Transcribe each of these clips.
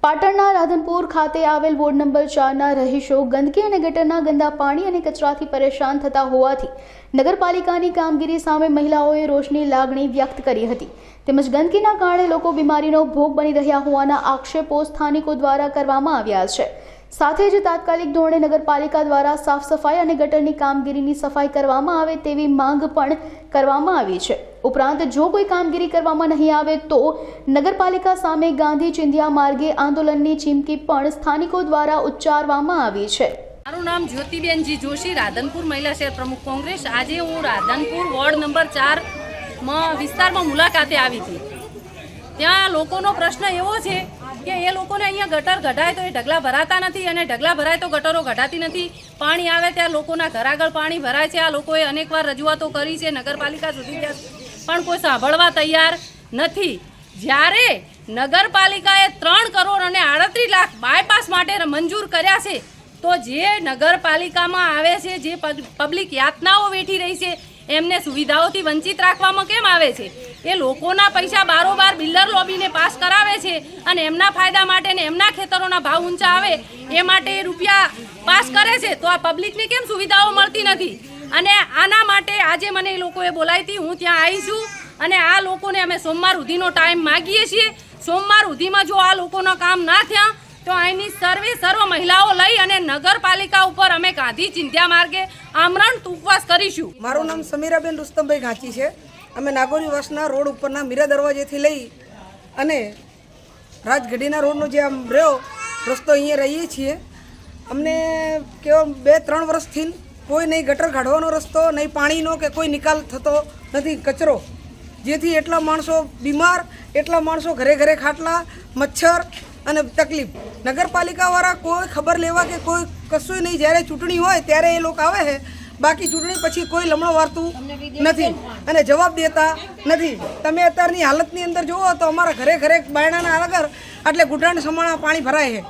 પાટણના રાધનપુર ખાતે આવેલ વોર્ડ નંબર 4ના રહીશો ગંદકી અને ગટરના ગંદા પાણી અને કચરાથી પરેશાન થતા હોવાથી નગરપાલિકાની કામગીરી સામે મહિલાઓએ રોષની લાગણી વ્યક્ત કરી હતી તેમજ ગંદકીના કારણે લોકો બીમારીનો ભોગ બની રહ્યા હોવાના આક્ષેપો સ્થાનિકો દ્વારા કરવામાં આવ્યા છે। સાથે જ તાત્કાલિક ધોરણે નગરપાલિકા દ્વારા સાફ સફાઈ અને ગટરની કામગીરીની સફાઈ કરવામાં આવે તેવી માંગ પણ કરવામાં આવી છે। ઉપરાંત જો કોઈ કામગીરી કરવામાં નહીં આવે તો નગરપાલિકા સામે ગાંધી ચિંધ્યા માર્ગે આંદોલનની ચીમકી પણ સ્થાનિકો દ્વારા ઉચ્ચારવામાં આવી છે। મારું નામ જ્યોતિબેનજી જોશી, રાધનપુર મહિલા શહેર પ્રમુખ કોંગ્રેસ। આજે હું રાધનપુર વોર્ડ નંબર 4 વિસ્તારમાં મુલાકાતે આવી હતી। ત્યાં લોકોનો પ્રશ્ન એવો છે કે એ લોકોને અહીંયા ગટર ગઢાય તો એ ઢગલા ભરાતા નથી અને ઢગલા ભરાય તો ગટરો ગઢાતી નથી। પાણી આવે ત્યાં લોકોના ઘર આગળ પાણી ભરાય છે। આ લોકોએ અનેકવાર રજૂઆતો કરી છે નગરપાલિકા સુધી, પણ કોઈ સાંભળવા તૈયાર નથી। જ્યારે નગરપાલિકાએ 3 કરોડ અને 38 લાખ બાયપાસ માટે મંજૂર કર્યા છે તો જે નગરપાલિકામાં આવે છે, જે પબ્લિક યાતનાઓ વેઠી રહી છે, એમને સુવિધાઓથી વંચિત રાખવામાં કેમ આવે છે? એ લોકોના પૈસા બારોબાર બિલ્ડર લોબીને પાસ કરાવે છે અને એમના ફાયદા માટે ને એમના ખેતરોના ભાવ ઊંચા આવે એ માટે એ રૂપિયા પાસ કરે છે, તો આ પબ્લિકને કેમ સુવિધાઓ મળતી નથી? અને આના માટે આજે મને એ લોકોએ બોલાવી હતી, હું ત્યાં આવી છું અને આ લોકોને અમે સોમવાર સુધીનો ટાઈમ માગીએ છીએ। સોમવાર સુધીમાં જો આ લોકોના કામ ના થયા તો અહીંની સર્વ મહિલાઓ લઈ અને નગરપાલિકા ઉપર અમે ગાંધી ચિંધ્યા માર્ગે આમરણ ઉપવાસ કરીશું। મારું નામ સમીરાબેન રુસ્તમભાઈ ઘાંચી છે। અમે નાગોરી વાસના રોડ ઉપરના મીરા દરવાજેથી લઈ અને રાજગઢીના રોડનો જે આમ રહ્યો રસ્તો અહીંયા રહીએ છીએ। અમને કેવો 2-3 વર્ષથી કોઈ નહીં ગટર કાઢવાનો રસ્તો, નહીં પાણીનો કે કોઈ નિકાલ થતો નથી, કચરો, જેથી એટલા માણસો બીમાર, એટલા માણસો ઘરે ઘરે ખાટલા, મચ્છર અને તકલીફ। નગરપાલિકાવાળા કોઈ ખબર લેવા કે કોઈ કશું નહીં, જ્યારે ચૂંટણી હોય ત્યારે એ લોકો આવે છે, બાકી ચૂંટણી પછી કોઈ લમણો વારતું નથી અને જવાબ દેતા નથી। તમે અત્યારની હાલતની અંદર જુઓ તો અમારા ઘરે ઘરે બાયણાના આગળ એટલે ઘૂંટણ સમાણા પાણી ભરાય છે,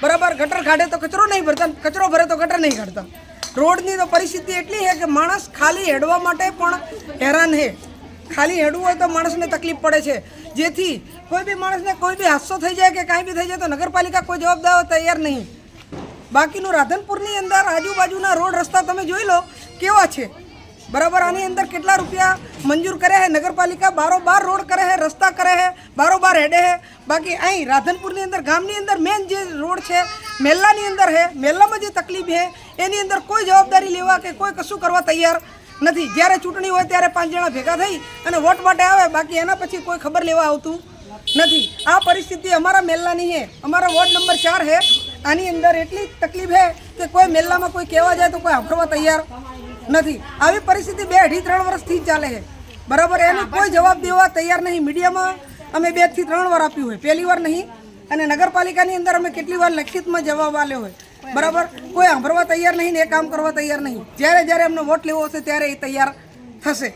બરાબર। ગટર કાઢે તો કચરો નહીં ભરતા, કચરો ભરે તો ગટર નહીં કાઢતા। રોડની તો પરિસ્થિતિ એટલી છે કે માણસ ખાલી હેડવા માટે પણ હેરાન છે। ખાલી હેડવું હોય તો માણસને તકલીફ પડે છે, જેથી કોઈ બી માણસને કોઈ બી હાદસો થઈ જાય કે કાંઈ બી થઈ જાય તો નગરપાલિકા કોઈ જવાબ દેવા તૈયાર નહીં। બાકીનું રાધનપુરની અંદર આજુબાજુના રોડ રસ્તા તમે જોઈ લો કેવા છે, બરાબર। આની અંદર કેટલા રૂપિયા મંજૂર કરે છે નગરપાલિકા, બારોબાર રોડ કરે છે, રસ્તા કરે છે, બારોબાર હેડે છે। બાકી અહીં રાધનપુરની અંદર ગામની અંદર મેન જે રોડ છે મેલ્લાની અંદર છે, મેલ્લામાં જે તકલીફ છે એની અંદર કોઈ જવાબદારી લેવા કે કોઈ કશું કરવા તૈયાર નથી। જ્યારે ચૂંટણી હોય ત્યારે 5 જણા ભેગા થઈ અને વોટ માટે આવે, બાકી એના પછી કોઈ ખબર લેવા આવતું નથી। આ પરિસ્થિતિ અમારા મેલ્લાની છે, અમારા વોર્ડ નંબર 4 છે। આની અંદર એટલી તકલીફ છે કે કોઈ મેલ્લામાં કોઈ કહેવા જાય તો કોઈ સાંભળવા તૈયાર નથી। આવી પરિસ્થિતિ 2-3 વર્ષથી ચાલે છે, બરાબર। એનો કોઈ જવાબ દેવા તૈયાર નહીં। મીડિયામાં અમે 2 થી 3 વાર આપ્યું હોય, પહેલી વાર નહીં, અને નગરપાલિકાની અંદર અમે કેટલી વાર લેખિતમાં જવાબ આપ્યો હોય, બરાબર। કોઈ સાંભળવા તૈયાર નહીં ને એ કામ કરવા તૈયાર નહીં। જ્યારે જ્યારે અમને વોટ લેવો હશે ત્યારે એ તૈયાર થશે।